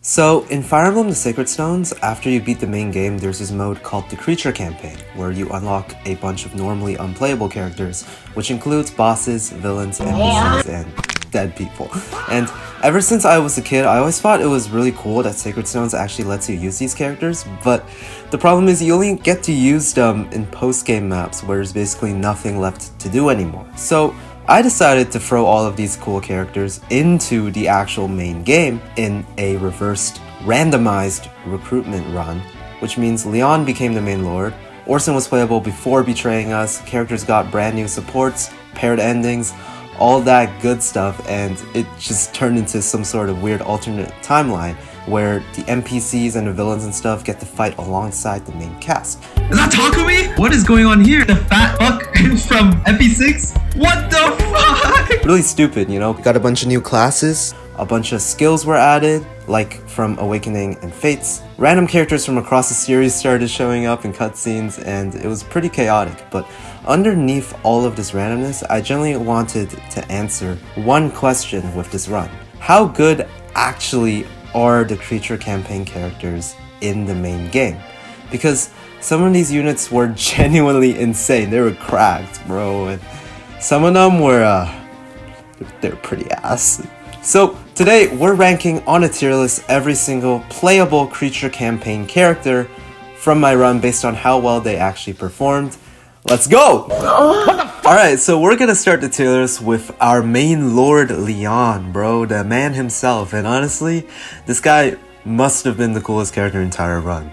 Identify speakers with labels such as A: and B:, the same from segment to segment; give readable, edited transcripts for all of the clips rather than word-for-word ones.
A: So, in Fire Emblem the Sacred Stones, after you beat the main game, there's this mode called the Creature Campaign, where you unlock a bunch of normally unplayable characters, which includes bosses, villains, NPCs, and dead people. And ever since I was a kid, I always thought it was really cool that Sacred Stones actually lets you use these characters, but the problem is you only get to use them in post-game maps, where there's basically nothing left to do anymore. So, I decided to throw all of these cool characters into the actual main game in a reversed, randomized recruitment run, which means Lyon became the main lord, Orson was playable before betraying us, characters got brand new supports, paired endings, all that good stuff, and it just turned into some sort of weird alternate timeline where the NPCs and the villains and stuff get to fight alongside the main cast.
B: Is that Takumi? What is going on here? The fat fuck from FE8's? What the fuck?
A: Really stupid, you know? Got a bunch of new classes, a bunch of skills were added, like from Awakening and Fates. Random characters from across the series started showing up in cutscenes, and it was pretty chaotic, but underneath all of this randomness, I generally wanted to answer one question with this run. How good actually are the Creature Campaign characters in the main game? Because some of these units were genuinely insane. They were cracked, bro, and some of them were, they're pretty ass. So today we're ranking on a tier list every single playable Creature Campaign character from my run based on how well they actually performed. Let's go! Alright, so we're gonna start the tier list with our main lord Lyon, bro, the man himself, and honestly, this guy must have been the coolest character in the entire run.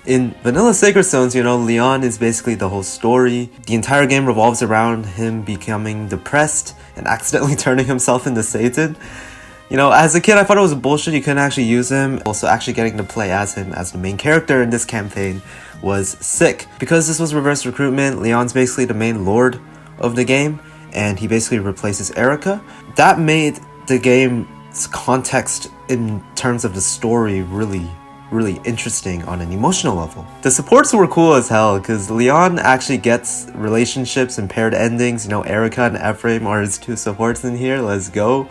A: In Vanilla Sacred Stones, you know, Lyon is basically the whole story. The entire game revolves around him becoming depressed and accidentally turning himself into Satan. You know, as a kid, I thought it was bullshit, you couldn't actually use him. Also, actually getting to play as him as the main character in this campaign was sick. Because this was reverse recruitment, Lyon's basically the main lord of the game, and he basically replaces Eirika. That made the game's context in terms of the story really interesting on an emotional level. The supports were cool as hell, because Lyon actually gets relationships and paired endings. You know, Eirika and Ephraim are his two supports in here, let's go.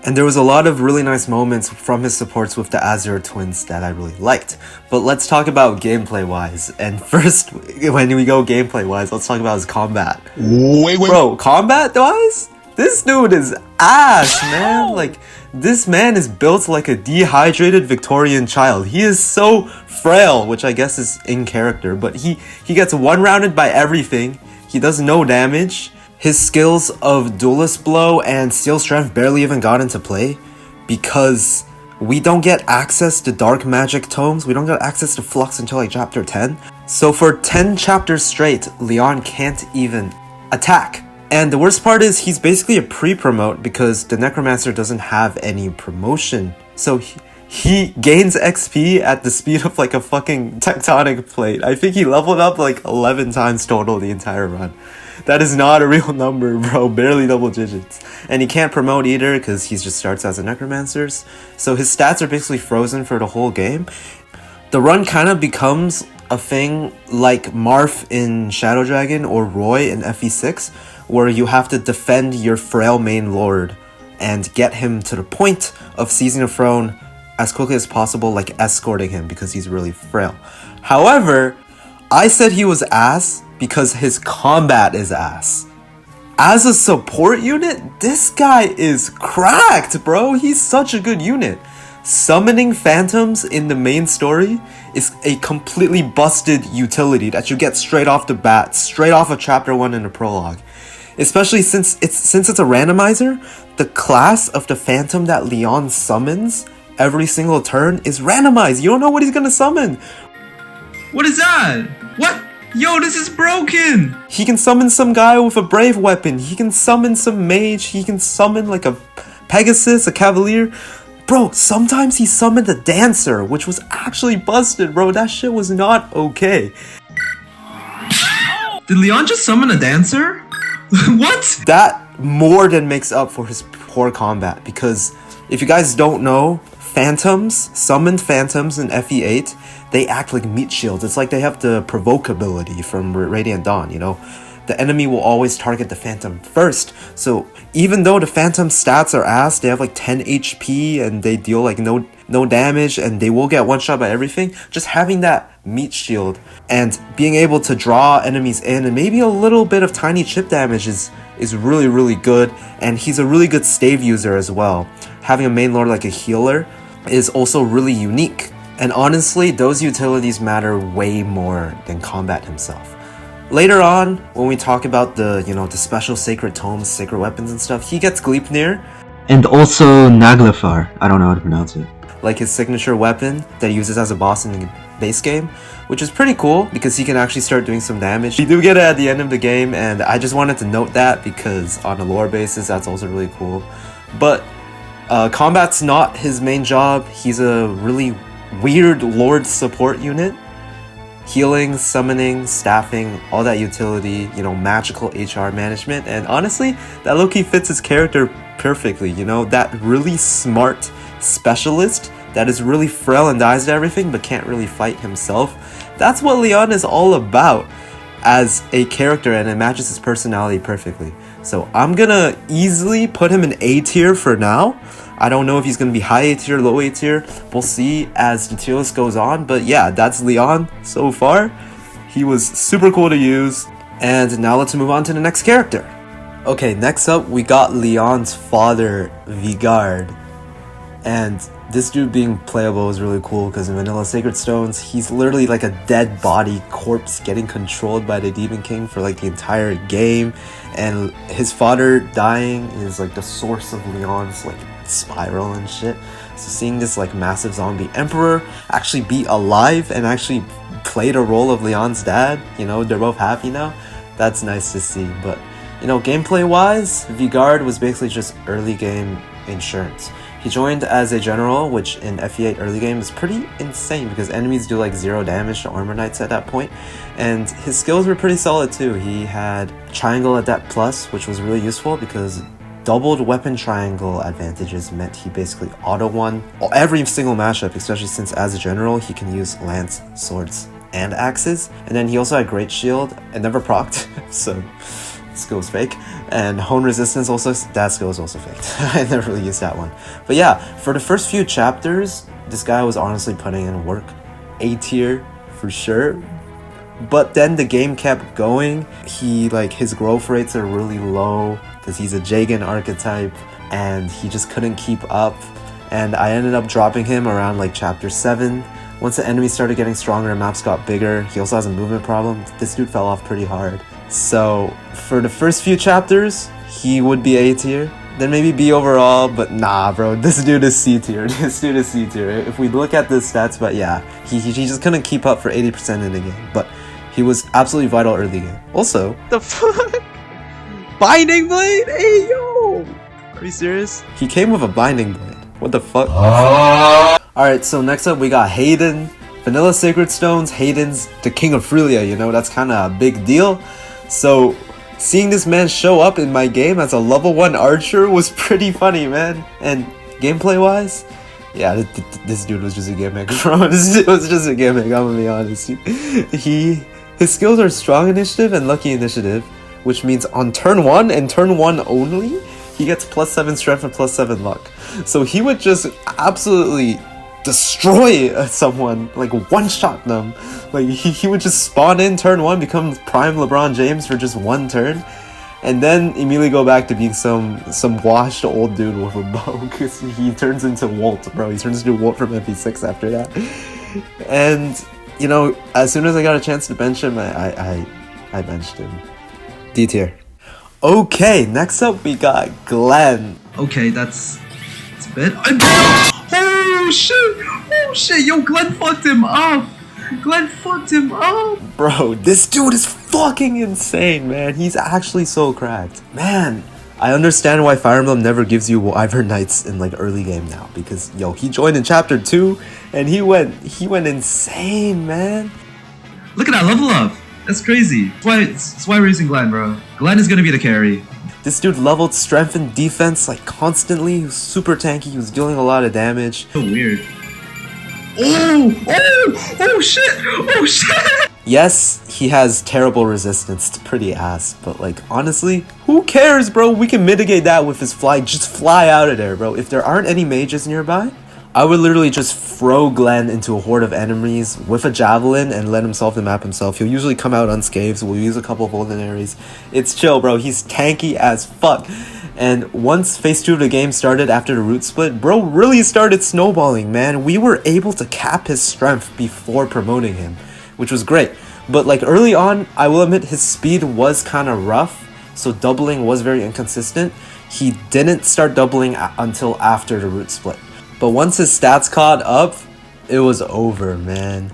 A: And there was a lot of really nice moments from his supports with the Azure twins that I really liked. But let's talk about gameplay-wise. And first, when we go gameplay-wise, let's talk about his combat.
C: Wait.
A: Bro, combat-wise? This dude is ass, man. Like, this man is built like a dehydrated Victorian child. He is so frail, which I guess is in character. But he gets one-rounded by everything. He does no damage. His skills of Duelist Blow and Steel Strength barely even got into play because we don't get access to Dark Magic Tomes. We don't get access to Flux until like chapter 10. So for 10 chapters straight, Lyon can't even attack. And the worst part is he's basically a pre-promote because the Necromancer doesn't have any promotion. So he gains XP at the speed of like a fucking tectonic plate. I think he leveled up like 11 times total the entire run. That is not a real number, bro. Barely double digits. And he can't promote either because he just starts as a Necromancer. So his stats are basically frozen for the whole game. The run kind of becomes a thing like Marth in Shadow Dragon or Roy in FE6, where you have to defend your frail main lord and get him to the point of seizing the throne as quickly as possible, like escorting him because he's really frail. However, I said he was ass because his combat is ass. As a support unit, this guy is cracked, bro. He's such a good unit. Summoning phantoms in the main story is a completely busted utility that you get straight off the bat, straight off of chapter 1 in the prologue. Especially since it's a randomizer, the class of the phantom that Lyon summons every single turn is randomized. You don't know what he's gonna summon.
B: What is that? What? Yo, this is broken!
A: He can summon some guy with a brave weapon. He can summon some mage. He can summon like a Pegasus, a Cavalier. Bro, sometimes he summoned a dancer, which was actually busted, bro. That shit was not okay.
B: Did Lyon just summon a dancer? What?
A: That more than makes up for his poor combat, because if you guys don't know, summoned phantoms in FE8, they act like meat shields. It's like they have the provoke ability from Radiant Dawn, you know? The enemy will always target the phantom first. So even though the phantom stats are ass, they have like 10 HP and they deal like no no damage, and they will get one shot by everything. Just having that meat shield and being able to draw enemies in and maybe a little bit of tiny chip damage is really, really good. And he's a really good stave user as well. Having a main lord like a healer is also really unique. And honestly, those utilities matter way more than combat himself. Later on, when we talk about the, the special sacred tomes, sacred weapons and stuff, he gets Gleipnir. And also Naglfar. I don't know how to pronounce it. Like his signature weapon that he uses as a boss in the base game, which is pretty cool because he can actually start doing some damage. You do get it at the end of the game, and I just wanted to note that because on a lore basis, that's also really cool. But combat's not his main job. He's a really weird lord support unit. Healing, summoning, staffing, all that utility, magical HR management, and honestly, that low-key fits his character perfectly, that really smart specialist that is really frail and dies to everything but can't really fight himself. That's what Lyon is all about as a character, and it matches his personality perfectly. So I'm gonna easily put him in A tier for now. I don't know if he's going to be high A tier, low A tier. We'll see as the tier list goes on. But yeah, that's Lyon so far. He was super cool to use. And now let's move on to the next character. Okay, next up we got Lyon's father, Vigarde. And this dude being playable is really cool because in Vanilla Sacred Stones, he's literally like a dead body corpse getting controlled by the Demon King for like the entire game. And his father dying is like the source of Lyon's like spiral and shit. So seeing this like massive zombie emperor actually be alive and actually play the role of Lyon's dad, they're both happy now. That's nice to see. But gameplay wise, Vigarde was basically just early game insurance. He joined as a general, which in FE8 early game is pretty insane because enemies do like 0 damage to armor knights at that point. And his skills were pretty solid too. He had triangle adept plus, which was really useful because doubled weapon triangle advantages meant he basically auto-won every single matchup, especially since as a general he can use lance, swords, and axes. And then he also had great shield and never procced, so skill was fake. And hone resistance also, that skill is also faked. I never really used that one. But yeah, for the first few chapters, this guy was honestly putting in work. A tier for sure. But then the game kept going. His growth rates are really low because he's a Jagan archetype and he just couldn't keep up. And I ended up dropping him around like chapter 7. Once the enemies started getting stronger and maps got bigger, he also has a movement problem. This dude fell off pretty hard. So for the first few chapters, he would be A tier. Then maybe B overall, but nah, bro. This dude is C tier. This dude is C tier. If we look at the stats, but yeah, he just couldn't keep up for 80% in the game. But he was absolutely vital early game. Also, the fuck? Binding blade? Hey, yo! Are you serious? He came with a binding blade. What the fuck? Alright, so next up we got Hayden. Vanilla Sacred Stones, Hayden's the king of Frelia, that's kind of a big deal. So seeing this man show up in my game as a level 1 archer was pretty funny, man. And gameplay wise, yeah, this dude was just a gimmick, bro. This dude was just a gimmick, I'm gonna be honest. His skills are strong initiative and lucky initiative, which means on turn 1 and turn 1 only, he gets +7 strength and +7 luck. So he would just absolutely destroy someone, like one-shot them. Like he would just spawn in turn 1, become prime LeBron James for just 1 turn, and then immediately go back to being some washed old dude with a bow because he turns into Walt, bro. He turns into Walt from FE6 after that. And as soon as I got a chance to bench him, I benched him. D tier. Okay, next up we got Glen.
B: Okay, that's a bit. Oh shit! Yo, Glen fucked him up.
A: Bro, this dude is fucking insane, man. He's actually so cracked, man. I understand why Fire Emblem never gives you Wyvern Knights in like early game now, because he joined in chapter 2 and he went insane, man.
B: Look at that level up. That's crazy. That's why we're using Glen, bro. Glen is gonna be the carry.
A: This dude leveled strength and defense like constantly. He was super tanky. He was dealing a lot of damage.
B: So weird. Oh shit!
A: Yes, he has terrible resistance. It's pretty ass, but like honestly, who cares, bro? We can mitigate that with his fly. Just fly out of there, bro. If there aren't any mages nearby, I would literally just throw Glen into a horde of enemies with a javelin and let him solve the map himself. He'll usually come out unscathed. We'll use a couple of ordinaries. It's chill, bro. He's tanky as fuck. And once phase 2 of the game started after the root split, bro really started snowballing, man. We were able to cap his strength before promoting him, which was great. But like early on, I will admit his speed was kind of rough, so doubling was very inconsistent. He didn't start doubling until after the root split. But once his stats caught up, it was over, man.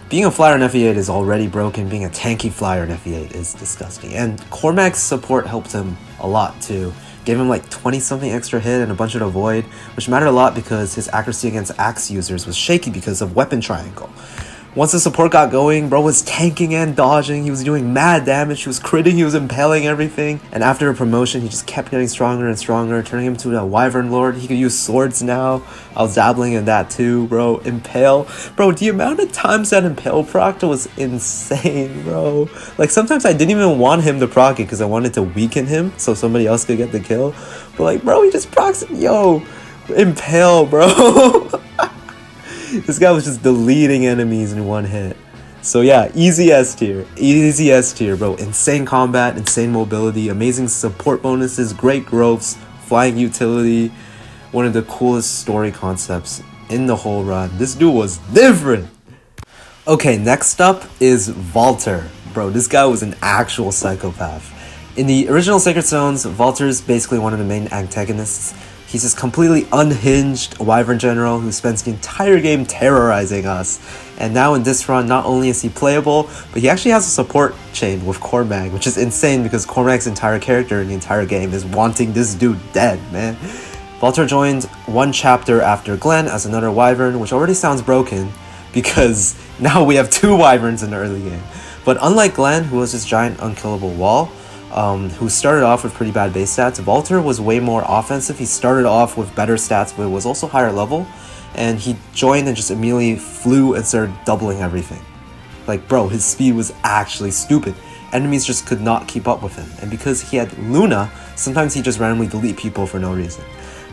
A: Being a flyer in FE8 is already broken. Being a tanky flyer in FE8 is disgusting. And Cormag's support helped him a lot too. Gave him like 20 something extra hit and a bunch of the void, which mattered a lot because his accuracy against axe users was shaky because of weapon triangle. Once the support got going, bro was tanking and dodging. He was doing mad damage. He was critting. He was impaling everything. And after a promotion, he just kept getting stronger and stronger, turning him to a Wyvern Lord. He could use swords now. I was dabbling in that too, bro. Impale. Bro, the amount of times that Impale procced was insane, bro. Like, sometimes I didn't even want him to proc it because I wanted to weaken him so somebody else could get the kill. But like, bro, he just procs it. Yo, Impale, bro. This guy was just deleting enemies in one hit. So yeah, easy S tier. Easy S tier, bro. Insane combat, insane mobility, amazing support bonuses, great growths, flying utility. One of the coolest story concepts in the whole run. This dude was different. Okay, next up is Valter. Bro, this guy was an actual psychopath. In the original Sacred Stones, Valter's basically one of the main antagonists. He's this completely unhinged Wyvern General who spends the entire game terrorizing us. And now in this run, not only is he playable, but he actually has a support chain with Cormag, which is insane because Cormag's entire character in the entire game is wanting this dude dead, man. Valter joined one chapter after Glen as another Wyvern, which already sounds broken because now we have 2 Wyverns in the early game. But unlike Glen, who was this giant unkillable wall, who started off with pretty bad base stats, Valter was way more offensive. He started off with better stats, but was also higher level. And he joined and just immediately flew and started doubling everything. Like, bro, his speed was actually stupid. Enemies just could not keep up with him. And because he had Luna, sometimes he just randomly delete people for no reason.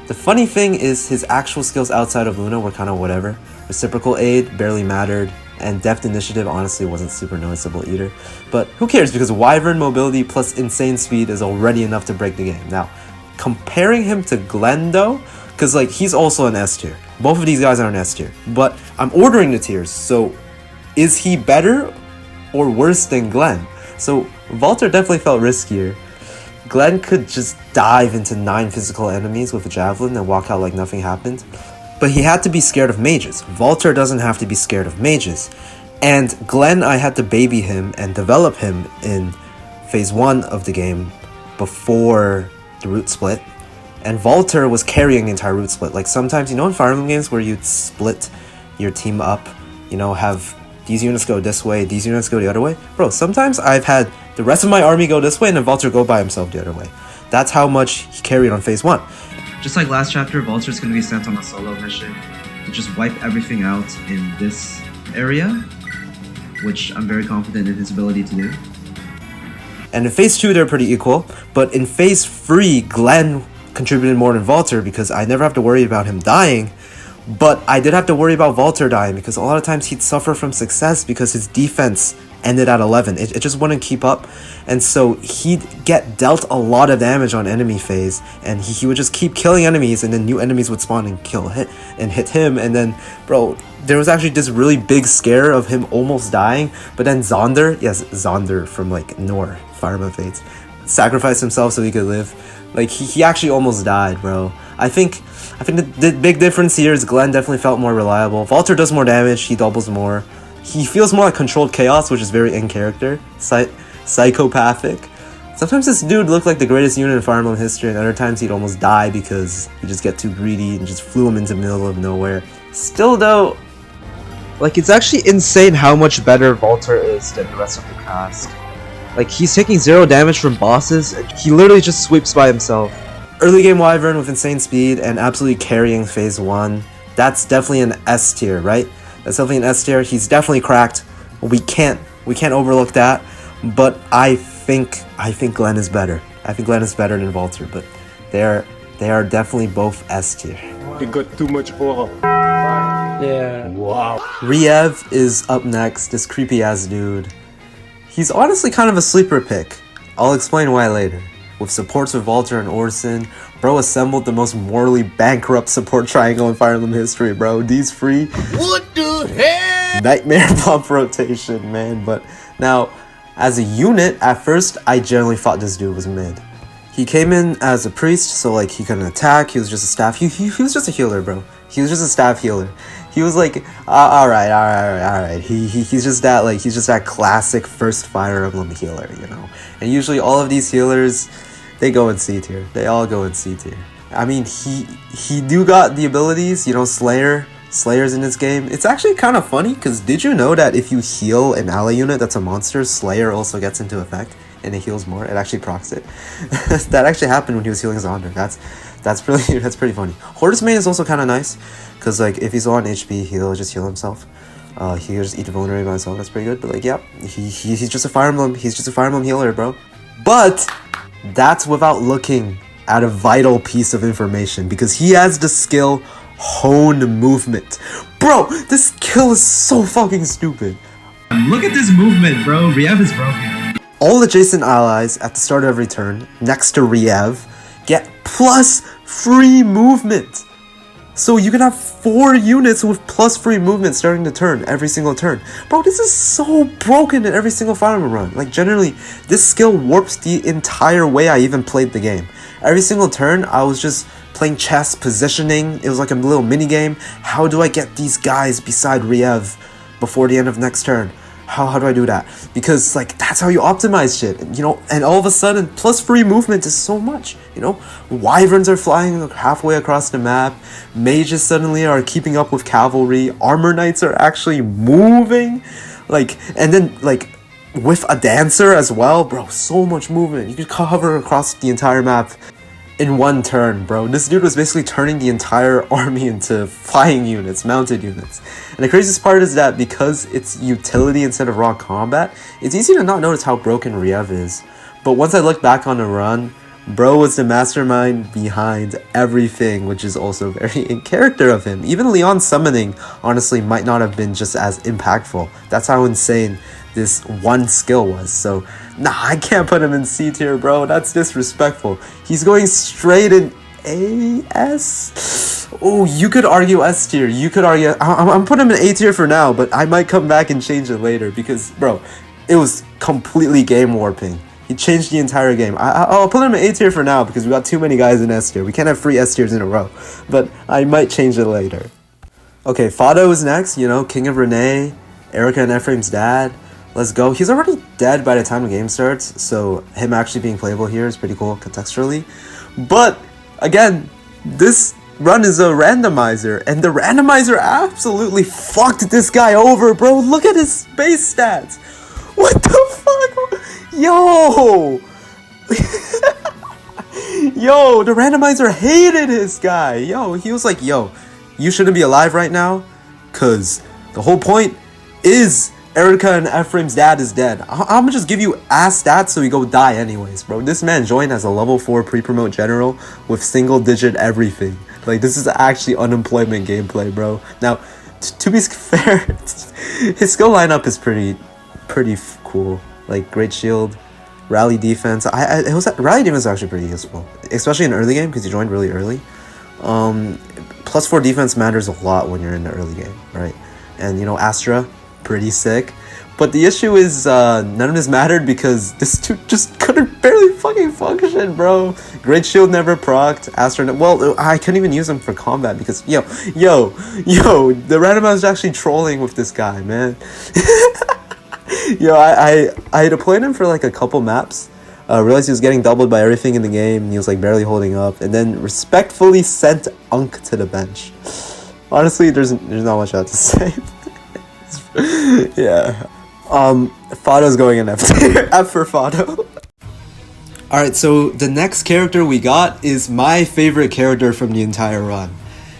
A: The funny thing is his actual skills outside of Luna were kind of whatever. Reciprocal aid barely mattered. And depth initiative honestly wasn't super noticeable either. But who cares, because Wyvern mobility plus insane speed is already enough to break the game. Now, comparing him to Glen though, because like he's also an S tier. Both of these guys are an S tier. But I'm ordering the tiers, so is he better or worse than Glen? So Valter definitely felt riskier. Glen could just dive into 9 physical enemies with a javelin and walk out like nothing happened. But he had to be scared of mages. Valter doesn't have to be scared of mages. And Glen, I had to baby him and develop him in phase 1 of the game before the root split. And Valter was carrying the entire root split. Like sometimes, you know in Fire Emblem games where you'd split your team up, you know, have these units go this way, these units go the other way? Bro, sometimes I've had the rest of my army go this way and then Valter go by himself the other way. That's how much he carried on phase 1.
B: Just like last chapter, Valter's going to be sent on a solo mission to just wipe everything out in this area, which I'm very confident in his ability to do.
A: And in phase 2, they're pretty equal, but in phase 3, Glen contributed more than Valter because I never have to worry about him dying, but I did have to worry about Valter dying because a lot of times he'd suffer from success because his defense ended at 11. It just wouldn't keep up, and so he'd get dealt a lot of damage on enemy phase, and he would just keep killing enemies, and then new enemies would spawn and hit him, and then, bro, there was actually this really big scare of him almost dying, but then Zonder from like Nor, Fire Emblem Fates, sacrificed himself so he could live. Like he actually almost died, bro. I think the big difference here is Glen definitely felt more reliable. Valter does more damage, he doubles more. He feels more like controlled chaos, which is very in character, psychopathic. Sometimes this dude looked like the greatest unit in Fire Emblem history, and other times he'd almost die because he'd just get too greedy and just flew him into the middle of nowhere. Still though, like it's actually insane how much better Valter is than the rest of the cast. Like he's taking 0 damage from bosses, and he literally just sweeps by himself. Early game Wyvern with insane speed and absolutely carrying phase 1. That's definitely an S tier, right? That's definitely an S tier. He's definitely cracked. We can't overlook that. But I think Glen is better. I think Glen is better than Valter, but they are definitely both S tier.
C: You got too much aura. Yeah.
D: Wow.
A: Riev is up next, this creepy ass dude. He's honestly kind of a sleeper pick. I'll explain why later. With supports with Valter and Orson, bro assembled the most morally bankrupt support triangle in Fire Emblem history, bro. These free.
D: What the hell?
A: Nightmare bump rotation, man. But now, as a unit, at first, I generally thought this dude was mid. He came in as a priest, so like he couldn't attack. He was just a staff. He was just a healer, bro. He was just a staff healer. He was like, all right. He's just that like he's just that classic first Fire Emblem healer, you know. And usually all of these healers, they go in C tier. They all go in C tier. I mean, he do got the abilities, you know, Slayers in this game. It's actually kind of funny because did you know that if you heal an ally unit that's a monster, Slayer also gets into effect and it heals more? It actually procs it. That actually happened when he was healing Zonder. That's pretty funny. Hortus main is also kind of nice because like if he's low on HP, he'll just heal himself. He'll just eat the vulnerary by himself. That's pretty good. But like, yeah, he's just a Fire Emblem. He's just a Fire Emblem healer, bro. But that's without looking at a vital piece of information because he has the skill Hone Movement. Bro, this skill is so fucking stupid.
B: Look at this movement, bro. Riev is broken.
A: All adjacent allies at the start of every turn, next to Riev, get plus free movement. So you can have 4 units with plus free movement starting the turn, every single turn. Bro, this is so broken in every single Fire Emblem run. Like, generally, this skill warps the entire way I even played the game. Every single turn, I was just playing chess, positioning. It was like a little mini game. How do I get these guys beside Riev before the end of next turn? How do I do that? Because like that's how you optimize shit, you know. And all of a sudden, plus free movement is so much, you know. Wyverns are flying halfway across the map. Mages suddenly are keeping up with cavalry. Armor knights are actually moving, like, and then like with a dancer as well, bro. So much movement. You could cover across the entire map in one turn, bro. This dude was basically turning the entire army into flying units, mounted units. And the craziest part is that because it's utility instead of raw combat, it's easy to not notice how broken Riev is. But once I look back on the run, bro was the mastermind behind everything, which is also very in character of him. Even Lyon summoning, honestly, might not have been just as impactful. That's how insane this one skill was. So nah, I can't put him in C tier, bro. That's disrespectful. He's going straight in AS. Oh, you could argue S tier. You could argue I'm putting him in A tier for now, but I might come back and change it later because bro, it was completely game warping. He changed the entire game. I'll put him in A tier for now because we got too many guys in S tier. We can't have 3 S tiers in a row, but I might change it later. Okay, Fado is next, you know, King of Renee, Eirika and Ephraim's dad. Let's go. He's already dead by the time the game starts, so him actually being playable here is pretty cool contextually. But, again, this run is a randomizer, and the randomizer absolutely fucked this guy over, bro. Look at his base stats. What the fuck? Yo! Yo, the randomizer hated this guy. Yo, he was like, yo, you shouldn't be alive right now, because the whole point is Eirika and Ephraim's dad is dead. I'm gonna just give you ass stats so we go die anyways, bro. This man joined as a level 4 pre-promote general with single digit everything. Like, this is actually unemployment gameplay, bro. Now, to be fair, his skill lineup is pretty cool. Like, great shield, rally defense. Rally defense is actually pretty useful, especially in early game because he joined really early. Plus 4 defense matters a lot when you're in the early game, right? And, you know, Astra, pretty sick. But the issue is none of this mattered because this dude just couldn't barely fucking function, bro. Great shield never procced. Astra, well, I couldn't even use him for combat because yo, the randomizer is actually trolling with this guy, man. Yo, I deployed him for like a couple maps. Realized he was getting doubled by everything in the game. And he was like barely holding up, and then respectfully sent Unk to the bench. Honestly, there's not much else to say. Yeah. Fado's going in F tier. F for Fado. Alright, so the next character we got is my favorite character from the entire run.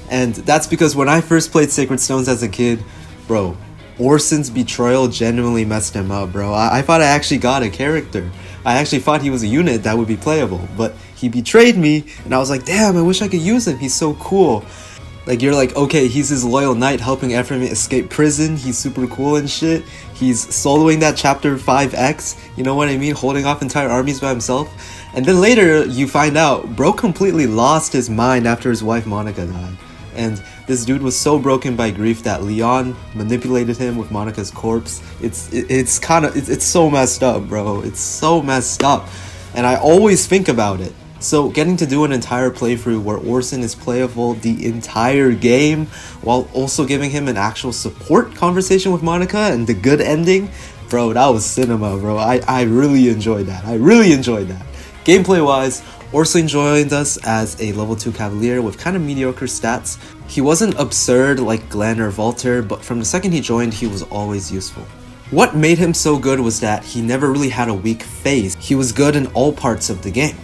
A: And that's because when I first played Sacred Stones as a kid, bro, Orson's betrayal genuinely messed him up, bro. I thought I actually got a character. I actually thought he was a unit that would be playable, but he betrayed me, and I was like, damn, I wish I could use him. He's so cool. Like, you're like, okay, he's his loyal knight helping Ephraim escape prison. He's super cool and shit. He's soloing that chapter 5X. You know what I mean? Holding off entire armies by himself. And then later, you find out, bro completely lost his mind after his wife Monica died. And this dude was so broken by grief that Lyon manipulated him with Monica's corpse. It's so messed up, bro. It's so messed up. And I always think about it. So getting to do an entire playthrough where Orson is playable the entire game while also giving him an actual support conversation with Monica and the good ending, bro, that was cinema, bro. I really enjoyed that. Gameplay wise, Orson joined us as a level 2 Cavalier with kind of mediocre stats. He wasn't absurd like Glen or Valter, but from the second he joined, he was always useful. What made him so good was that he never really had a weak phase. He was good in all parts of the game.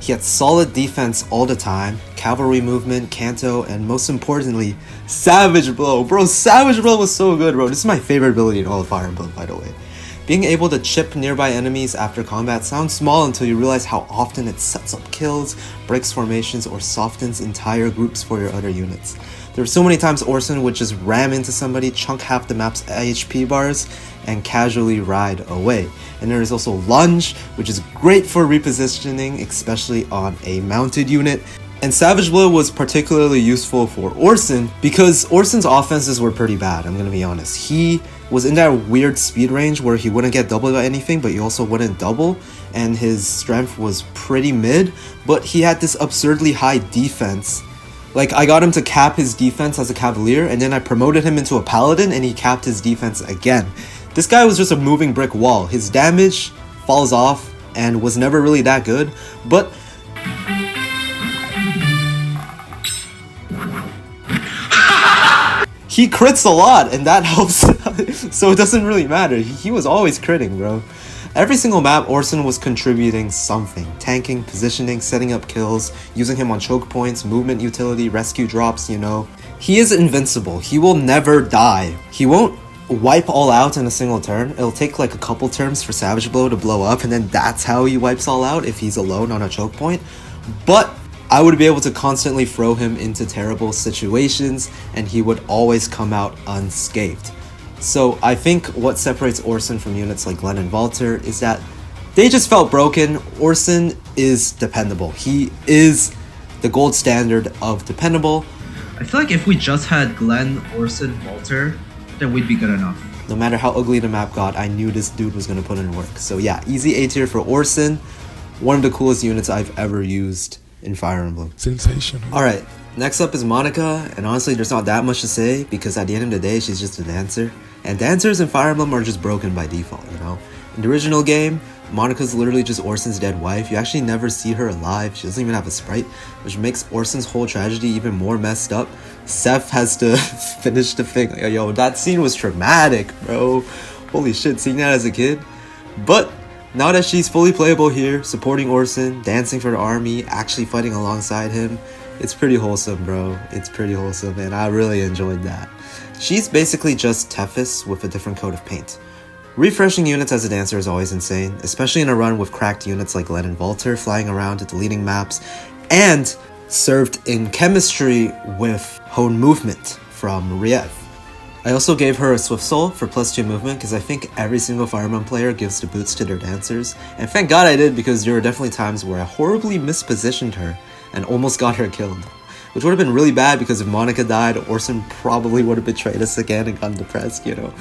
A: He had solid defense all the time, cavalry movement, canto, and most importantly, Savage Blow. Bro, Savage Blow was so good, bro. This is my favorite ability in all of Fire Emblem, by the way. Being able to chip nearby enemies after combat sounds small until you realize how often it sets up kills, breaks formations, or softens entire groups for your other units. There were so many times Orson would just ram into somebody, chunk half the map's HP bars, and casually ride away. And there is also Lunge, which is great for repositioning, especially on a mounted unit. And Savage Blow was particularly useful for Orson because Orson's offenses were pretty bad, I'm gonna be honest. He was in that weird speed range where he wouldn't get doubled by anything, but you also wouldn't double, and his strength was pretty mid, but he had this absurdly high defense. Like, I got him to cap his defense as a Cavalier, and then I promoted him into a Paladin, and he capped his defense again. This guy was just a moving brick wall. His damage falls off and was never really that good, but he crits a lot, and that helps. So it doesn't really matter. He was always critting, bro. Every single map, Orson was contributing something. Tanking, positioning, setting up kills, using him on choke points, movement utility, rescue drops, you know. He is invincible. He will never die. He won't wipe all out in a single turn. It'll take like a couple turns for Savage Blow to blow up, and then that's how he wipes all out if he's alone on a choke point. But I would be able to constantly throw him into terrible situations, and he would always come out unscathed. So I think what separates Orson from units like Glen and Valter is that they just felt broken. Orson is dependable. He is the gold standard of dependable.
B: I feel like if we just had Glen, Orson, Valter, then we'd be good enough.
A: No matter how ugly the map got, I knew this dude was gonna put in work. So yeah, easy A tier for Orson. One of the coolest units I've ever used in Fire Emblem.
C: Sensational.
A: Alright, next up is Monica, and honestly there's not that much to say because at the end of the day she's just a dancer. And dancers in Fire Emblem are just broken by default, you know? In the original game, Monica's literally just Orson's dead wife. You actually never see her alive. She doesn't even have a sprite, which makes Orson's whole tragedy even more messed up. Seth has to finish the thing. Yo, that scene was traumatic, bro. Holy shit, seeing that as a kid. But now that she's fully playable here, supporting Orson, dancing for the army, actually fighting alongside him, it's pretty wholesome, bro. It's pretty wholesome, and I really enjoyed that. She's basically just Tethys with a different coat of paint. Refreshing units as a dancer is always insane, especially in a run with cracked units like Glen and Valter flying around deleting maps, and served in chemistry with Hone Movement from Riev. I also gave her a Swift Soul for +2 movement because I think every single Fire Emblem player gives the boots to their dancers, and thank God I did because there were definitely times where I horribly mispositioned her and almost got her killed. Which would have been really bad because if Monica died, Orson probably would have betrayed us again and gotten depressed, you know.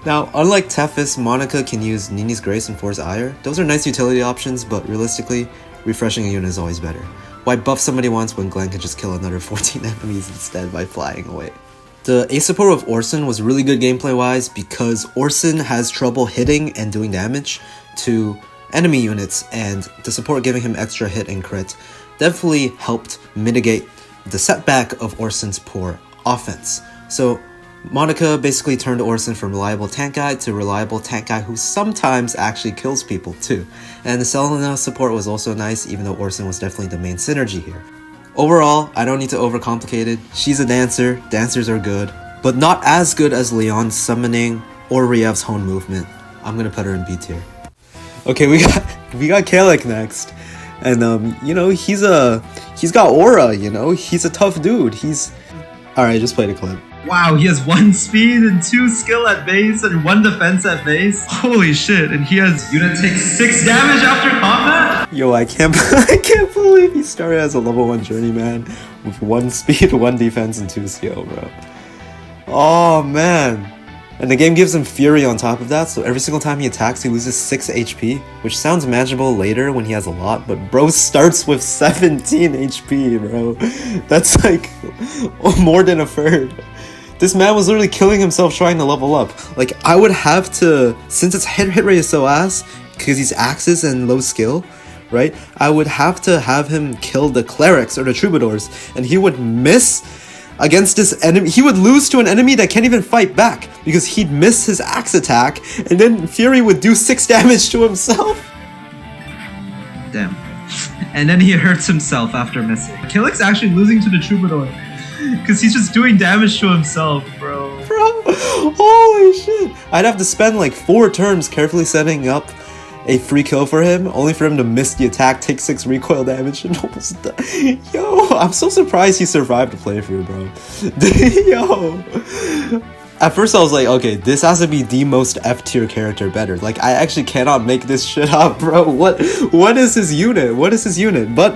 A: Now, unlike Tethys, Monica can use Nini's Grace and Force Ire. Those are nice utility options, but realistically, refreshing a unit is always better. Why buff somebody once when Glen can just kill another 14 enemies instead by flying away? The A support of Orson was really good gameplay wise because Orson has trouble hitting and doing damage to enemy units, and the support giving him extra hit and crit definitely helped mitigate the setback of Orson's poor offense. So Monica basically turned Orson from reliable tank guy to reliable tank guy who sometimes actually kills people too. And the Selena support was also nice, even though Orson was definitely the main synergy here. Overall, I don't need to overcomplicate it. She's a dancer, dancers are good, but not as good as Lyon's summoning or Riev's Hone Movement. I'm gonna put her in B tier. Okay, we got Caellach next. And you know, he's got aura, you know, he's a tough dude. Alright, just play the clip.
B: Wow, he has 1 speed and 2 skill at base and 1 defense at base. Holy shit, and he has unit takes 6 damage after combat?
A: Yo, I can't believe he started as a level 1 journeyman with 1 speed, 1 defense, and 2 skill, bro. Oh man. And the game gives him Fury on top of that, so every single time he attacks, he loses 6 HP, which sounds manageable later when he has a lot, but bro starts with 17 HP, bro. That's like more than a third. This man was literally killing himself trying to level up. Like, I would have to, since its hit rate is so ass, because he's axes and low skill, right? I would have to have him kill the clerics or the troubadours, and he would miss against this enemy. He would lose to an enemy that can't even fight back because he'd miss his axe attack, and then Fury would do 6 damage to himself.
B: Damn. And then he hurts himself after missing. Caellach's actually losing to the troubadour because he's just doing damage to himself, bro.
A: Bro, holy shit. I'd have to spend like 4 turns carefully setting up a free kill for him, only for him to miss the attack, take 6 recoil damage, and almost die. Yo, I'm so surprised he survived the playthrough, bro. Yo. At first I was like, okay, this has to be the most F tier character better. Like, I actually cannot make this shit up, bro. What is his unit? What is his unit? But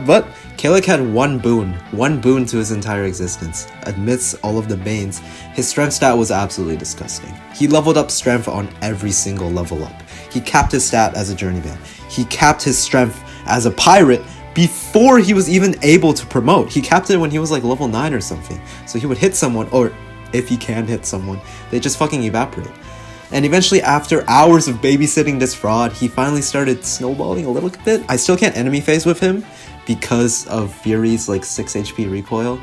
A: Caellach had one boon to his entire existence. Amidst all of the banes, his strength stat was absolutely disgusting. He leveled up strength on every single level up. He capped his stat as a journeyman. He capped his strength as a pirate before he was even able to promote. He capped it when he was like level 9 or something. So he would hit someone, or if he can hit someone, they just fucking evaporate. And eventually, after hours of babysitting this fraud, he finally started snowballing a little bit. I still can't enemy phase with him because of Fury's like 6 HP recoil.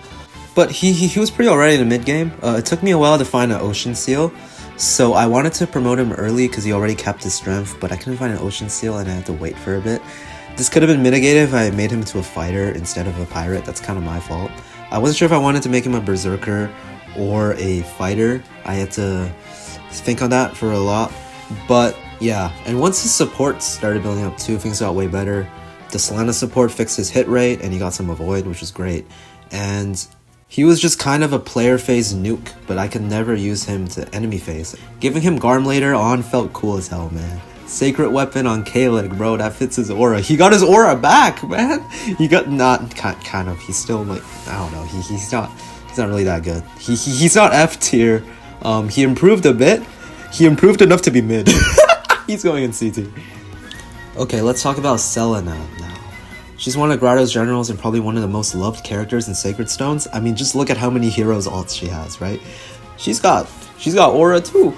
A: But he was pretty alright in the mid game. It took me a while to find an Ocean Seal. So I wanted to promote him early because he already kept his strength, but I couldn't find an Ocean Seal and I had to wait for a bit. This could have been mitigated if I made him into a fighter instead of a pirate. That's kind of my fault. I wasn't sure if I wanted to make him a berserker or a fighter. I had to think on that for a lot. But yeah, and once his support started building up too, things got way better. The Selena support fixed his hit rate and he got some avoid, which was great. And he was just kind of a player phase nuke, but I could never use him to enemy phase. Giving him Garm later on felt cool as hell, man. Sacred weapon on Caellach, bro, that fits his aura. He got his aura back, man. He got kind of. He's still like, I don't know. He's not really that good. He's not F tier. He improved a bit. He improved enough to be mid. He's going in C tier. Okay, let's talk about Selena now. She's one of Grado's generals and probably one of the most loved characters in Sacred Stones. I mean, just look at how many heroes alts she has, right? She's got aura too.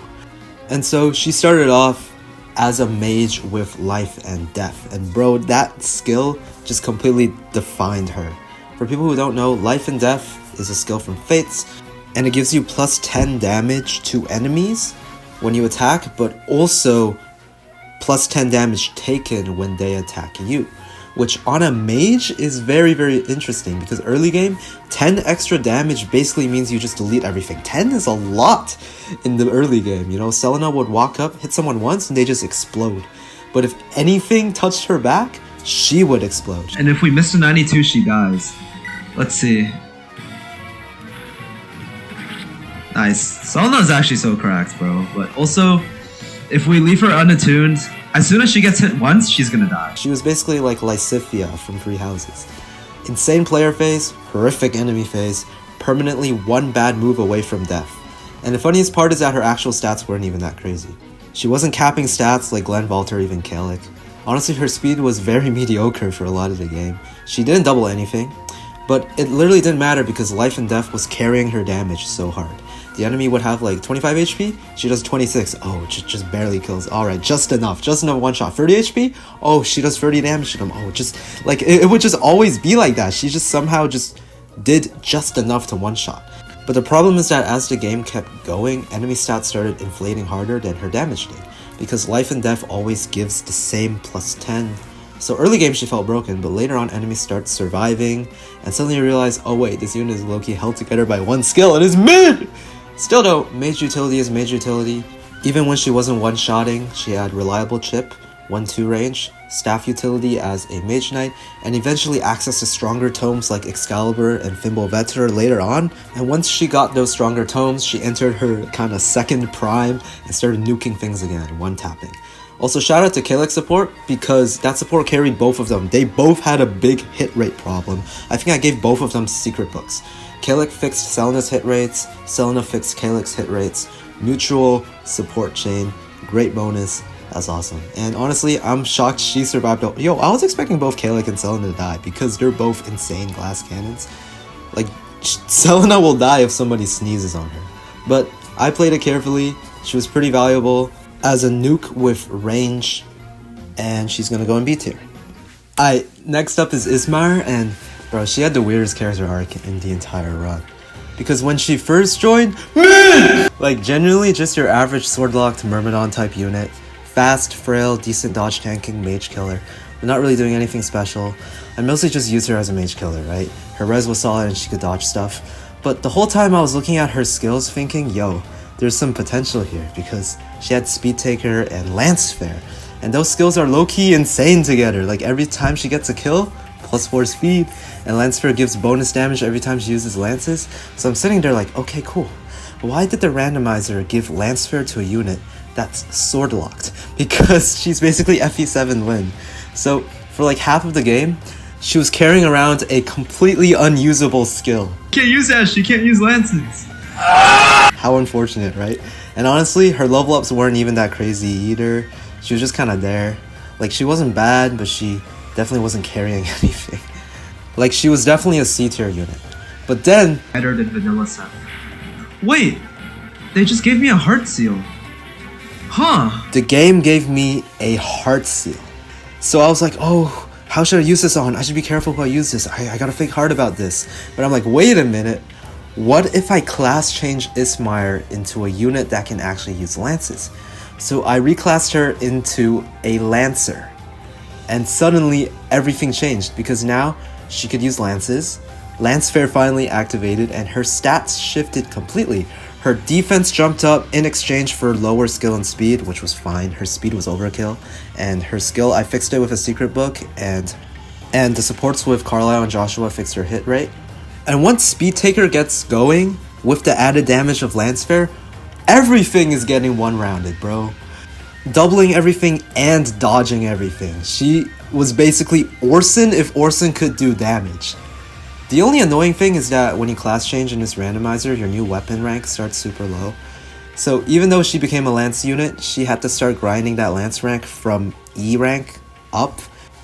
A: And so she started off as a mage with life and death. And bro, that skill just completely defined her. For people who don't know, life and death is a skill from Fates, and it gives you plus 10 damage to enemies when you attack, but also plus 10 damage taken when they attack you. Which on a mage is very, very interesting because early game, 10 extra damage basically means you just delete everything. 10 is a lot in the early game, you know? Selena would walk up, hit someone once, and they just explode. But if anything touched her back, she would explode.
B: And if we miss a 92, she dies. Let's see. Nice. Selena's actually so cracked, bro. But also, if we leave her unattuned, as soon as she gets hit once, she's gonna die.
A: She was basically like Lysithia from Three Houses. Insane player phase, horrific enemy phase, permanently one bad move away from death. And the funniest part is that her actual stats weren't even that crazy. She wasn't capping stats like Glen and Valter or even Caellach. Honestly, her speed was very mediocre for a lot of the game. She didn't double anything, but it literally didn't matter because life and death was carrying her damage so hard. The enemy would have like 25 HP, she does 26. Oh, just barely kills. Alright, just enough one shot. 30 HP? Oh, she does 30 damage to them. Oh, just like it would just always be like that. She just somehow just did just enough to one shot. But the problem is that as the game kept going, enemy stats started inflating harder than her damage did, because life and death always gives the same plus 10. So early game she felt broken, but later on enemies start surviving, and suddenly you realize, oh wait, this unit is low-key held together by one skill, and it's mid! Still though, mage utility is mage utility. Even when she wasn't one-shotting, she had reliable chip, 1-2 range, staff utility as a Mage Knight, and eventually access to stronger tomes like Excalibur and Fimble Vetter later on. And once she got those stronger tomes, she entered her kind of second prime and started nuking things again, one-tapping. Also, shout out to Caellach support, because that support carried both of them. They both had a big hit rate problem. I think I gave both of them secret books. Caellach fixed Selena's hit rates, Selena fixed Caellach's hit rates. Mutual support chain, great bonus. That's awesome. And honestly, I'm shocked she survived. Yo, I was expecting both Caellach and Selena to die because they're both insane glass cannons. Like, Selena will die if somebody sneezes on her. But I played it carefully. She was pretty valuable as a nuke with range, and she's gonna go in B tier. Alright, next up is Ismaire, and bro, she had the weirdest character arc in the entire run. Because when she first joined, like genuinely just your average sword-locked Myrmidon type unit. Fast, frail, decent dodge tanking mage killer. But not really doing anything special. I mostly just used her as a mage killer, right? Her res was solid and she could dodge stuff. But the whole time I was looking at her skills thinking, yo, there's some potential here, because she had Speed Taker and Lance Fair. And those skills are low-key insane together. Like every time she gets a kill, +4 speed, and Lance Fair gives bonus damage every time she uses lances. So I'm sitting there like, okay, cool. Why did the randomizer give Lance Fair to a unit that's sword locked? Because she's basically FE7 Lyn. So for like half of the game, she was carrying around a completely unusable skill.
B: Can't use Ash, you can't use lances.
A: How unfortunate, right? And honestly, her level ups weren't even that crazy either. She was just kind of there. Like, she wasn't bad, but she definitely wasn't carrying anything. Like, she was definitely a C tier unit. But then...
B: better than vanilla set. Wait! They just gave me a heart seal. Huh.
A: The game gave me a heart seal. So I was like, oh, how should I use this on? I should be careful who I use this. I gotta think hard about this. But I'm like, wait a minute. What if I class change Ismaire into a unit that can actually use lances? So I reclassed her into a lancer. And suddenly everything changed, because now she could use lances. Lance Fair finally activated and her stats shifted completely. Her defense jumped up in exchange for lower skill and speed, which was fine. Her speed was overkill. And her skill, I fixed it with a secret book, and the supports with Carlyle and Joshua fixed her hit rate. And once Speed Taker gets going, with the added damage of Lance Fair, everything is getting one-rounded, bro. Doubling everything and dodging everything. She was basically Orson if Orson could do damage. The only annoying thing is that when you class change in this randomizer, your new weapon rank starts super low. So even though she became a Lance unit, she had to start grinding that Lance rank from E rank up,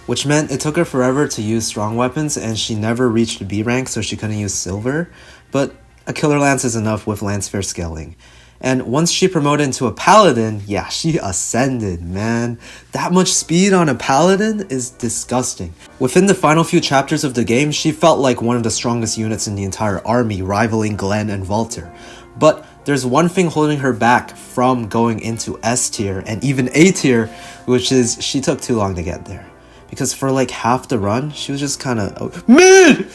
A: which meant it took her forever to use strong weapons, and she never reached B rank, so she couldn't use silver. But a killer lance is enough with Lance Fair scaling. And once she promoted into a paladin, yeah, she ascended, man. That much speed on a paladin is disgusting. Within the final few chapters of the game, she felt like one of the strongest units in the entire army, rivaling Glen and Valter. But there's one thing holding her back from going into S tier and even A tier, which is she took too long to get there. Because for like half the run, she was just kind of mid!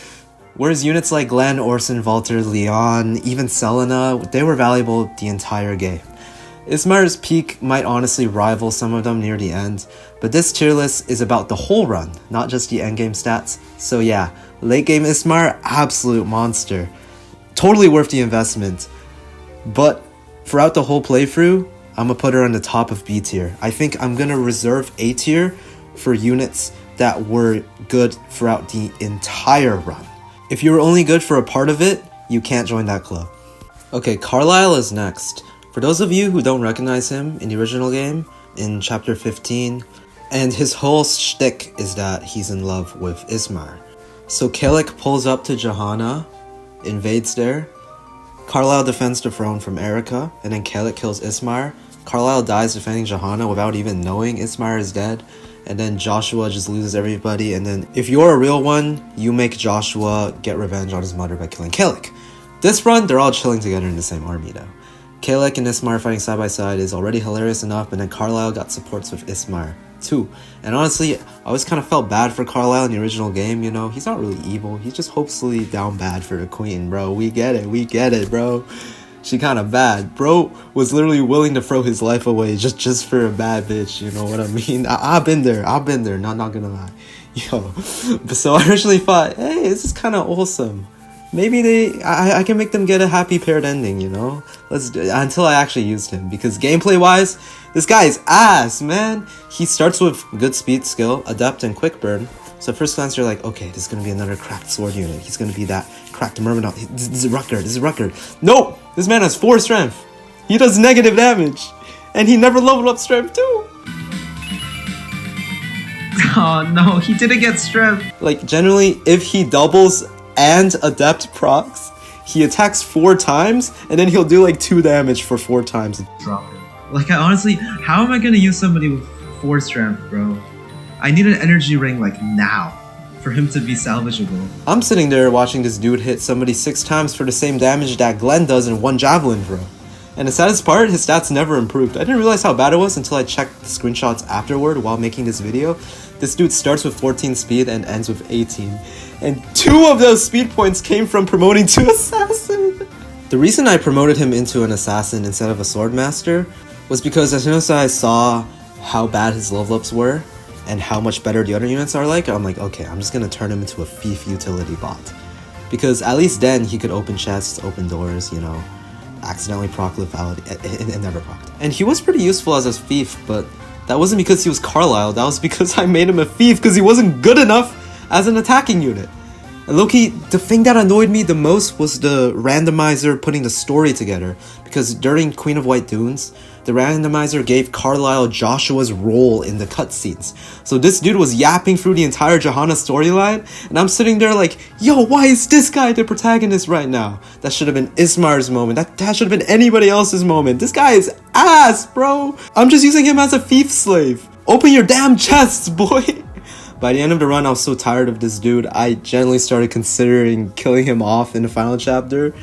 A: Whereas units like Glen, Orson, Valter, Lyon, even Selena, they were valuable the entire game. Ismaire's peak might honestly rival some of them near the end, but this tier list is about the whole run, not just the endgame stats. So yeah, late game Ismaire, absolute monster. Totally worth the investment. But throughout the whole playthrough, I'm gonna put her on the top of B tier. I think I'm gonna reserve A tier for units that were good throughout the entire run. If you were only good for a part of it, you can't join that club. Okay, Carlyle is next. For those of you who don't recognize him in the original game, in chapter 15, and his whole shtick is that he's in love with Ismaire. So Caellach pulls up to Johanna, invades there. Carlyle defends the throne from Eirika, and then Caellach kills Ismaire. Carlyle dies defending Johanna without even knowing Ismaire is dead. And then Joshua just loses everybody, and then if you're a real one, you make Joshua get revenge on his mother by killing Caellach. This run, they're all chilling together in the same army though. Caellach and Ismaire fighting side by side is already hilarious enough, and then Carlyle got supports with Ismaire too. And honestly, I always kind of felt bad for Carlyle in the original game, you know? He's not really evil, he's just hopelessly down bad for the queen, bro. We get it, bro. She kind of bad. Bro was literally willing to throw his life away just for a bad bitch, you know what I mean? I've been there, not gonna lie. Yo, so I originally thought, hey, this is kind of awesome. Maybe I can make them get a happy paired ending, you know? Let's do it. Until I actually used him, because gameplay wise, this guy is ass, man. He starts with good speed, skill, adept, and quick burn. So at first glance, you're like, okay, this is gonna be another cracked sword unit. He's gonna be that cracked Myrmidon. This is Rucker. No! This man has 4 strength. He does negative damage. And he never leveled up strength too.
B: Oh no, he didn't get strength.
A: Like, generally, if he doubles and adept procs, he attacks 4 times, and then he'll do like 2 damage for 4 times.
B: Drop it. Like, I honestly, how am I gonna use somebody with 4 strength, bro? I need an energy ring like now for him to be salvageable.
A: I'm sitting there watching this dude hit somebody 6 times for the same damage that Glen does in 1 javelin throw. And the saddest part, his stats never improved. I didn't realize how bad it was until I checked the screenshots afterward while making this video. This dude starts with 14 speed and ends with 18. And 2 of those speed points came from promoting to assassin. The reason I promoted him into an assassin instead of a swordmaster was because as soon as I saw how bad his level ups were and how much better the other units are like, I'm like, okay, I'm just gonna turn him into a thief utility bot. Because at least then he could open chests, open doors, you know, accidentally proc lethality, and never procced. And he was pretty useful as a thief, but that wasn't because he was Carlyle, that was because I made him a thief because he wasn't good enough as an attacking unit. And low-key, the thing that annoyed me the most was the randomizer putting the story together, because during Queen of White Dunes, the randomizer gave Carlyle Joshua's role in the cutscenes. So this dude was yapping through the entire Johanna storyline, and I'm sitting there like, yo, why is this guy the protagonist right now? That should have been Ismaire's moment. That should have been anybody else's moment. This guy is ass, bro. I'm just using him as a thief slave. Open your damn chests, boy. By the end of the run, I was so tired of this dude, I generally started considering killing him off in the final chapter,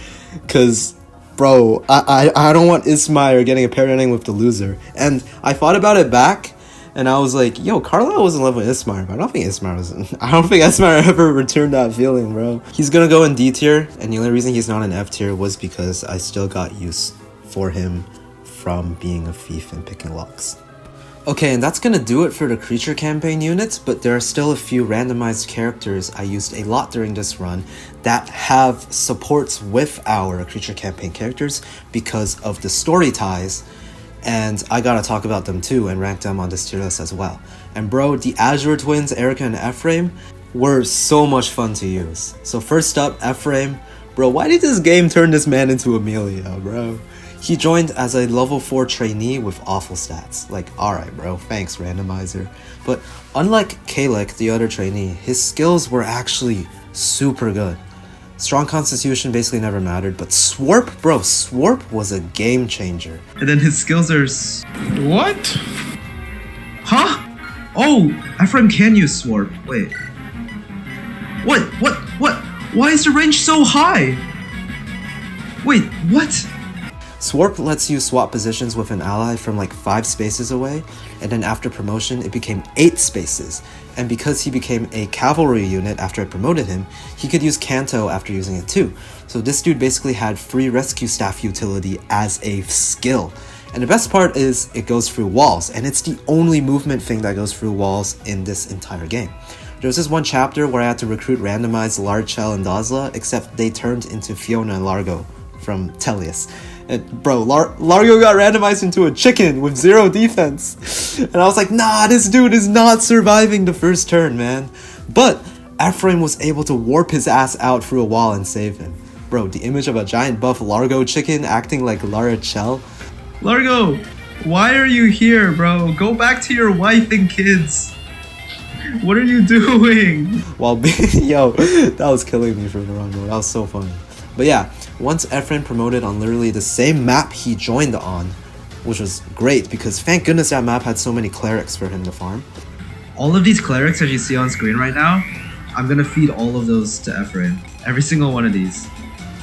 A: because bro, I don't want Ismaire getting a paired ending with the loser. And I thought about it back, and I was like, yo, Carlyle was in love with Ismaire, but I don't think Ismaire ever returned that feeling, bro. He's gonna go in D tier, and the only reason he's not in F tier was because I still got use for him from being a thief and picking locks. Okay, and that's gonna do it for the creature campaign units, but there are still a few randomized characters I used a lot during this run that have supports with our creature campaign characters because of the story ties, and I gotta talk about them too and rank them on this tier list as well. And bro, the Azure twins, Eirika and Ephraim, were so much fun to use. So first up, Ephraim. Bro, why did this game turn this man into Amelia, bro? He joined as a level 4 trainee with awful stats. Like, alright bro, thanks Randomizer. But unlike Caellach, the other trainee, his skills were actually super good. Strong constitution basically never mattered, but Swarp, bro, Swarp was a game changer.
B: And then his skills are...
D: What?
B: Huh? Oh, Ephraim can use Swarp. Wait. What? Why is the range so high? Wait, what?
A: Swarp lets you swap positions with an ally from like 5 spaces away, and then after promotion it became 8 spaces. And because he became a cavalry unit after I promoted him, he could use Canto after using it too. So this dude basically had free rescue staff utility as a skill. And the best part is it goes through walls, and it's the only movement thing that goes through walls in this entire game. There was this one chapter where I had to recruit randomized Larchel and Dazla, except they turned into Fiona and Largo from Tellius. And bro, Largo got randomized into a chicken with 0 defense. And I was like, nah, this dude is not surviving the first turn, man. But Ephraim was able to warp his ass out through a wall and save him. Bro, the image of a giant buff Largo chicken acting like Larachel.
B: Largo, why are you here, bro? Go back to your wife and kids. What are you doing?
A: While yo, that was killing me for the run, bro. That was so funny. But yeah, once Ephraim promoted on literally the same map he joined on, which was great because thank goodness that map had so many clerics for him to farm.
B: All of these clerics that you see on screen right now, I'm gonna feed all of those to Ephraim. Every single one of these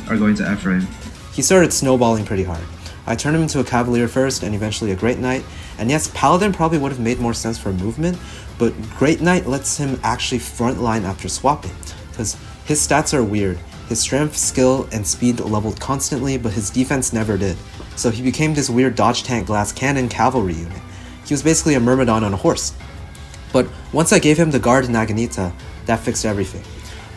B: are going to Ephraim.
A: He started snowballing pretty hard. I turned him into a Cavalier first and eventually a Great Knight. And yes, Paladin probably would have made more sense for movement, but Great Knight lets him actually frontline after swapping, because his stats are weird. His strength, skill, and speed leveled constantly, but his defense never did. So he became this weird dodge tank glass cannon cavalry unit. He was basically a Myrmidon on a horse. But once I gave him the guard Naginata, that fixed everything.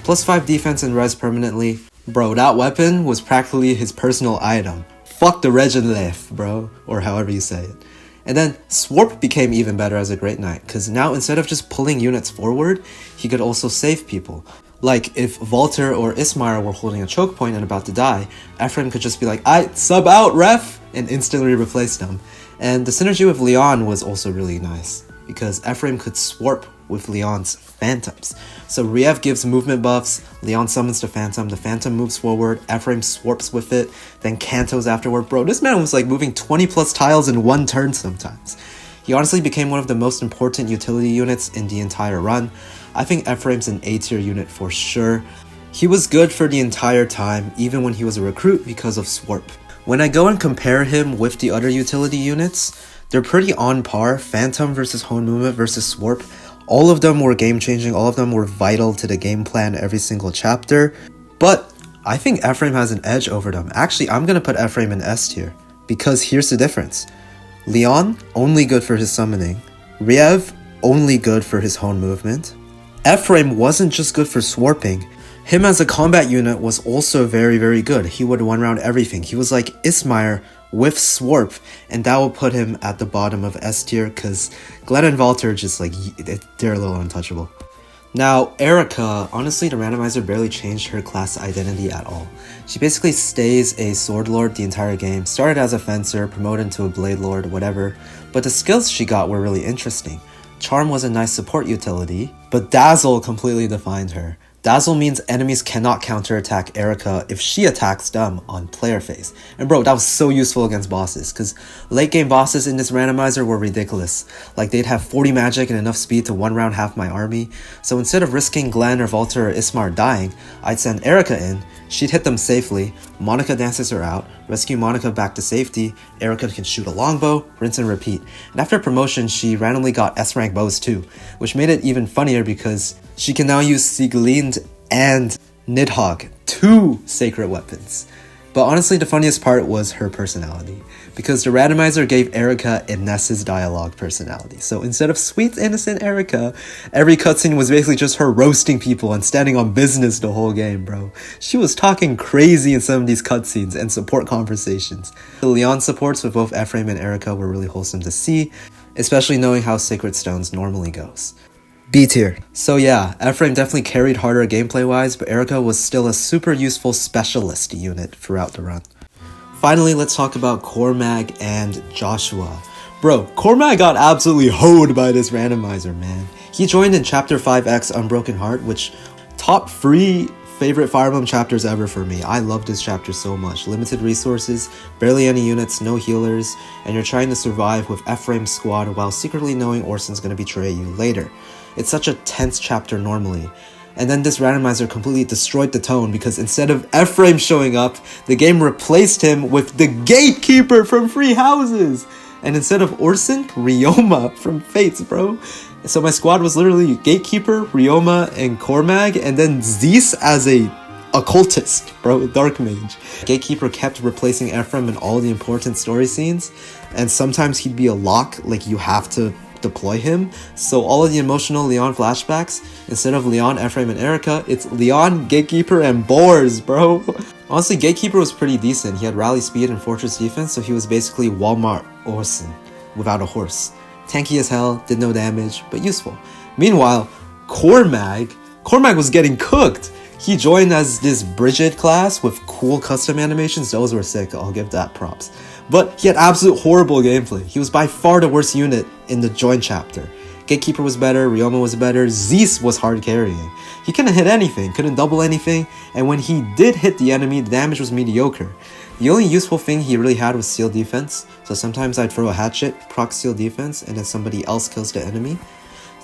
A: Plus 5 defense and res permanently. Bro, that weapon was practically his personal item. Fuck the Regenlef, bro, or however you say it. And then Swarp became even better as a Great Knight, cause now instead of just pulling units forward, he could also save people. Like if Valter or Ismaire were holding a choke point and about to die, Ephraim could just be like, "I sub out, ref!" and instantly replace them. And the synergy with Lyon was also really nice, because Ephraim could Swarp with Lyon's phantoms. So Riev gives movement buffs, Lyon summons the phantom moves forward, Ephraim swarps with it, then cantos afterward. Bro, this man was like moving 20 plus tiles in one turn sometimes. He honestly became one of the most important utility units in the entire run. I think Ephraim's an A tier unit for sure. He was good for the entire time, even when he was a recruit because of Swarp. When I go and compare him with the other utility units, they're pretty on par. Phantom versus Hone Movement versus Swarp. All of them were game-changing, all of them were vital to the game plan every single chapter. But I think Ephraim has an edge over them. Actually, I'm gonna put Ephraim in S tier, because here's the difference. Lyon, only good for his summoning. Riev, only good for his Hone Movement. Ephraim wasn't just good for swarping. Him as a combat unit was also very, very good. He would one-round everything. He was like Ismaire with Swarp, and that will put him at the bottom of S tier, because Glen and Valter just like, they're a little untouchable. Now, Eirika, honestly, the randomizer barely changed her class identity at all. She basically stays a Sword Lord the entire game, started as a Fencer, promoted to a Blade Lord, whatever, but the skills she got were really interesting. Charm was a nice support utility, but Dazzle completely defined her. Dazzle means enemies cannot counterattack Eirika if she attacks them on player phase. And bro, that was so useful against bosses, because late game bosses in this randomizer were ridiculous. Like they'd have 40 magic and enough speed to one round half my army. So instead of risking Glen or Valter or Ismaire dying, I'd send Eirika in, she'd hit them safely, Monica dances her out, rescue Monica back to safety, Eirika can shoot a longbow, rinse and repeat. And after promotion, she randomly got S-rank bows too, which made it even funnier because she can now use Sieglind and Nidhogg, 2 sacred weapons. But honestly, the funniest part was her personality, because the randomizer gave Eirika Iness's dialogue personality. So instead of sweet, innocent Eirika, every cutscene was basically just her roasting people and standing on business the whole game, bro. She was talking crazy in some of these cutscenes and support conversations. The Lyon supports with both Ephraim and Eirika were really wholesome to see, especially knowing how Sacred Stones normally goes. B tier. So yeah, Ephraim definitely carried harder gameplay wise, but Eirika was still a super useful specialist unit throughout the run. Finally, let's talk about Cormag and Joshua. Bro, Cormag got absolutely hoed by this randomizer, man. He joined in Chapter 5X Unbroken Heart, which top 3 favorite Fire Emblem chapters ever for me. I love this chapter so much. Limited resources, barely any units, no healers, and you're trying to survive with Ephraim's squad while secretly knowing Orson's gonna betray you later. It's such a tense chapter normally. And then this randomizer completely destroyed the tone, because instead of Ephraim showing up, the game replaced him with the Gatekeeper from Free Houses! And instead of Orson, Ryoma from Fates, bro. So my squad was literally Gatekeeper, Ryoma, and Cormag, and then Zeus as a occultist, bro, Dark Mage. Gatekeeper kept replacing Ephraim in all the important story scenes, and sometimes he'd be a lock, like you have to deploy him. So all of the emotional Lyon flashbacks, instead of Lyon, Ephraim, and Eirika, it's Lyon, Gatekeeper, and Boars, bro. Honestly, Gatekeeper was pretty decent. He had rally speed and fortress defense, so he was basically Walmart Orson without a horse. Tanky as hell, did no damage, but useful. Meanwhile, Cormag was getting cooked. He joined as this Bridget class with cool custom animations. Those were sick, I'll give that props. But he had absolute horrible gameplay. He was by far the worst unit in the join chapter. Gatekeeper was better, Ryoma was better, Zeus was hard carrying. He couldn't hit anything, couldn't double anything, and when he did hit the enemy, the damage was mediocre. The only useful thing he really had was seal defense, so sometimes I'd throw a hatchet, proc seal defense, and then somebody else kills the enemy.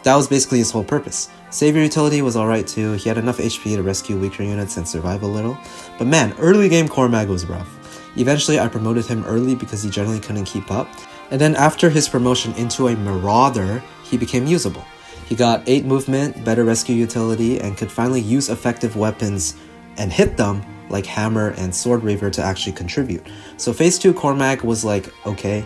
A: That was basically his whole purpose. Savior utility was alright too, he had enough HP to rescue weaker units and survive a little. But man, early game Cormag was rough. Eventually I promoted him early because he generally couldn't keep up. And then after his promotion into a Marauder, he became usable. He got 8 movement, better rescue utility, and could finally use effective weapons and hit them, like Hammer and Sword Reaver, to actually contribute. So phase 2 Cormag was like, okay.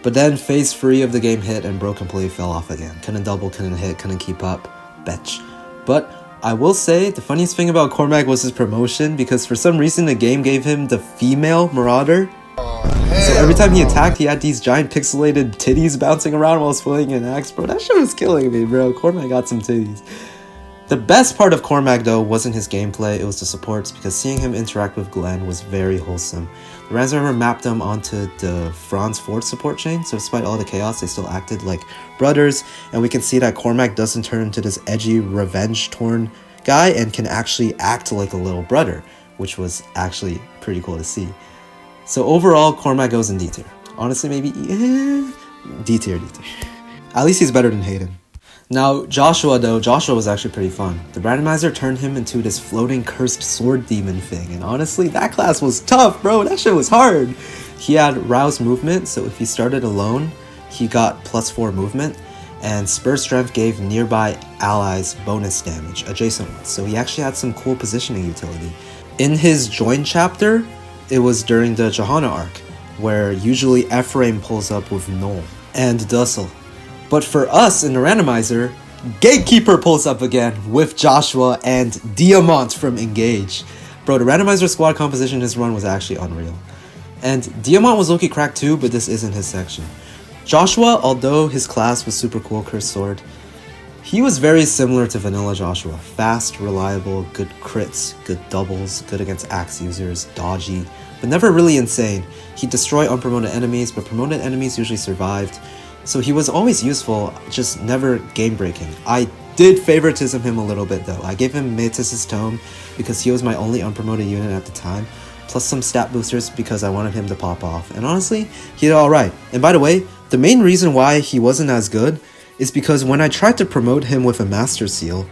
A: But then phase 3 of the game hit and bro completely fell off again. Couldn't double, couldn't hit, couldn't keep up. Betch. But I will say, the funniest thing about Cormag was his promotion, because for some reason the game gave him the female Marauder. So every time he attacked, he had these giant pixelated titties bouncing around while swinging an axe. Bro, that shit was killing me, bro. Cormag got some titties. The best part of Cormag, though, wasn't his gameplay, it was the supports, because seeing him interact with Glen was very wholesome. The Randomizer mapped them onto the Franz Ford support chain, so despite all the chaos, they still acted like brothers, and we can see that Cormag doesn't turn into this edgy, revenge-torn guy, and can actually act like a little brother, which was actually pretty cool to see. So overall, Cormag goes in D tier. Honestly, maybe D tier. At least he's better than Hayden. Now, Joshua though, Joshua was actually pretty fun. The Randomizer turned him into this floating cursed sword demon thing, and honestly, that class was tough, bro. That shit was hard. He had rouse movement, so if he started alone, he got +4 movement, and Spur Strength gave nearby allies bonus damage, adjacent ones, so he actually had some cool positioning utility. In his join chapter, it was during the Johanna arc, where usually Ephraim pulls up with Noel and Dussel. But for us in the Randomizer, Gatekeeper pulls up again with Joshua and Diamant from Engage. Bro, the Randomizer squad composition in his run was actually unreal. And Diamant was low-key cracked too, but this isn't his section. Joshua, although his class was super cool, Cursed Sword, he was very similar to vanilla Joshua. Fast, reliable, good crits, good doubles, good against axe users, dodgy, but never really insane. He destroyed unpromoted enemies, but promoted enemies usually survived. So he was always useful, just never game-breaking. I did favoritism him a little bit though. I gave him Métis' Tome because he was my only unpromoted unit at the time, plus some stat boosters because I wanted him to pop off. And honestly, he did alright. And by the way, the main reason why he wasn't as good is because when I tried to promote him with a Master Seal,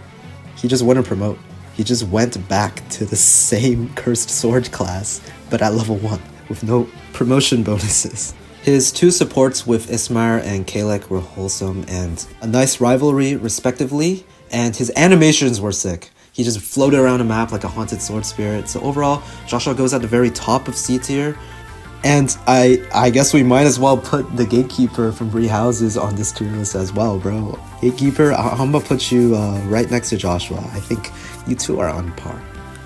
A: he just wouldn't promote. He just went back to the same Cursed Sword class, but at level 1, with no promotion bonuses. His 2 supports with Ismaire and Caellach were wholesome and a nice rivalry, respectively, and his animations were sick. He just floated around a map like a haunted sword spirit. So overall, Joshua goes at the very top of C tier. And I guess we might as well put the Gatekeeper from Bree Houses on this tier list as well, bro. Gatekeeper, I'm gonna put you right next to Joshua. I think you two are on par.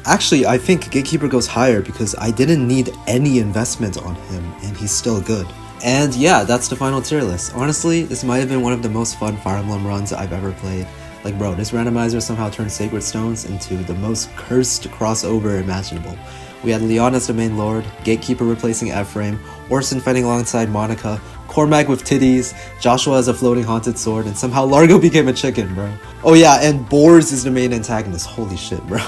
A: Actually, I think Gatekeeper goes higher because I didn't need any investment on him, and he's still good. And yeah, that's the final tier list. Honestly, this might have been one of the most fun Fire Emblem runs I've ever played. Like bro, this Randomizer somehow turned Sacred Stones into the most cursed crossover imaginable. We had Lyon as the main lord, Gatekeeper replacing Ephraim, Orson fighting alongside Monica, Cormag with titties, Joshua as a floating haunted sword, and somehow Largo became a chicken, bro. Oh yeah, and Boars is the main antagonist. Holy shit, bro.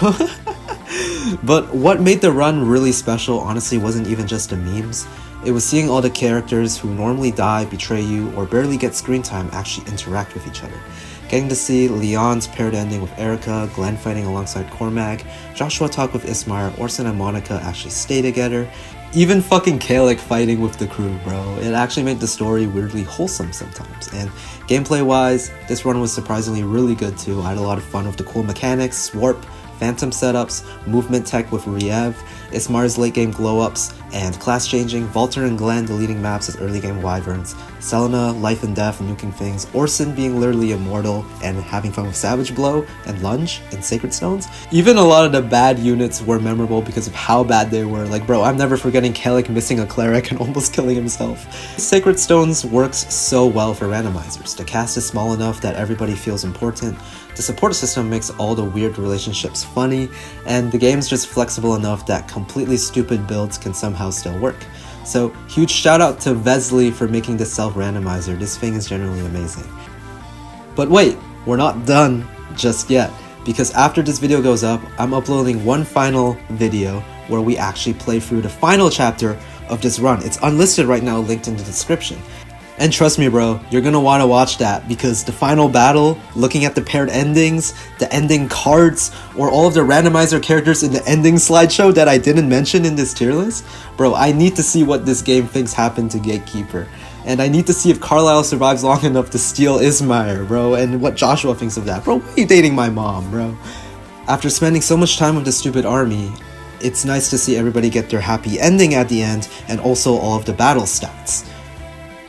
A: But what made the run really special honestly wasn't even just the memes. It was seeing all the characters who normally die, betray you, or barely get screen time actually interact with each other. Getting to see Lyon's paired ending with Eirika, Glen fighting alongside Cormag, Joshua talk with Ismaire, Orson and Monica actually stay together, even fucking Caellach fighting with the crew, bro. It actually made the story weirdly wholesome sometimes. And gameplay wise, this run was surprisingly really good too. I had a lot of fun with the cool mechanics, warp, phantom setups, movement tech with Riev, Ismaire's late game glow ups, and class changing, Valter and Glen deleting maps as early game wyverns, Selena, life and death, nuking things, Orson being literally immortal and having fun with Savage Blow and Lunge in Sacred Stones. Even a lot of the bad units were memorable because of how bad they were. Like bro, I'm never forgetting Caellach missing a cleric and almost killing himself. Sacred Stones works so well for randomizers. The cast is small enough that everybody feels important. The support system makes all the weird relationships funny, and the game's just flexible enough that completely stupid builds can somehow still work. So huge shout out to Vesley for making this self-randomizer. This thing is generally amazing. But wait, we're not done just yet, because after this video goes up, I'm uploading one final video where we actually play through the final chapter of this run. It's unlisted right now, linked in the description. And trust me bro, you're gonna wanna watch that because the final battle, looking at the paired endings, the ending cards, or all of the randomizer characters in the ending slideshow that I didn't mention in this tier list, bro, I need to see what this game thinks happened to Gatekeeper. And I need to see if Carlyle survives long enough to steal Ismaire, bro, and what Joshua thinks of that. Bro, why are you dating my mom, bro? After spending so much time with the stupid army, it's nice to see everybody get their happy ending at the end, and also all of the battle stats.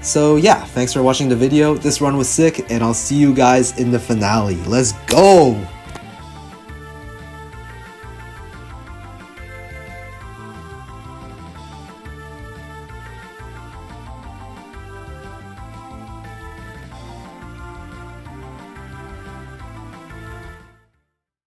A: So yeah, thanks for watching the video. This run was sick, and I'll see you guys in the finale. Let's go!